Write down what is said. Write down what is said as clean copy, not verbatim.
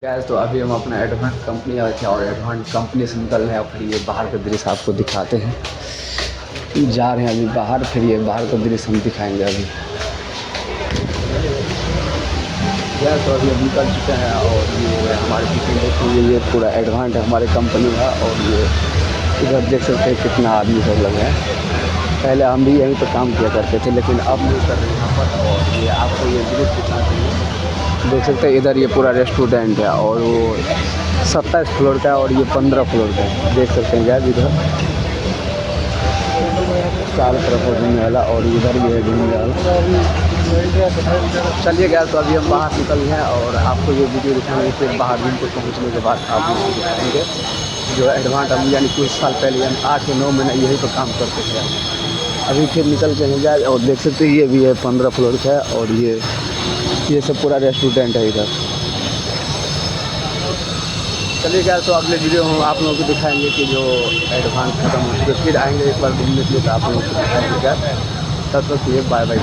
Gas तो अभी हम अपना एडवांस कंपनी आए थे और एडवांस कंपनी से निकल रहे हैं। फिर ये बाहर का दृश्य आपको दिखाते हैं। जा रहे हैं अभी बाहर, फिर ये बाहर का दृश्य हम दिखाएंगे अभी। गैस तो अभी हम निकल चुके हैं और ये हमारे पीछे देखिए ये पूरा एडवांस हमारी कंपनी है। और ये इधर देख सकते हैं कितना आदमी सब लगे हैं। पहले हम भी यहीं पर काम किया करते थे लेकिन अब नहीं कर रहे यहाँ पर। और ये आपको ये दृश्य दिखाते हैं, देख सकते हैं इधर ये पूरा रेस्टोरेंट है और वो 27 फ्लोर का है और ये 15 फ्लोर का है। देख सकते हैं गैस इधर चारों तरफ घूमने वाला और इधर भी है घूमने वाला। चलिए गैस तो अभी हम बाहर निकल गए हैं और आपको ये वीडियो दिखाएंगे। फिर बाहर दिन को पहुँचने के बाद आप लोगों को दिखाएंगे जो एडवांस हम यानी कुछ साल पहले यानी 8 या 9 महीना यहीं पर काम करते थे। अभी फिर निकल के नहीं जाए और देख सकते हैं ये भी है 15 फ्लोर का है और ये सब पूरा रेस्टोरेंट है इधर। चलिए गया तो अगले वीडियो हम आप लोगों को दिखाएंगे कि जो एडवांस खत्म हो चुके फिर आएंगे एक बार घूमने के लिए तो आप लोगों को दिखाएंगे। तब तक ये बाय बाय।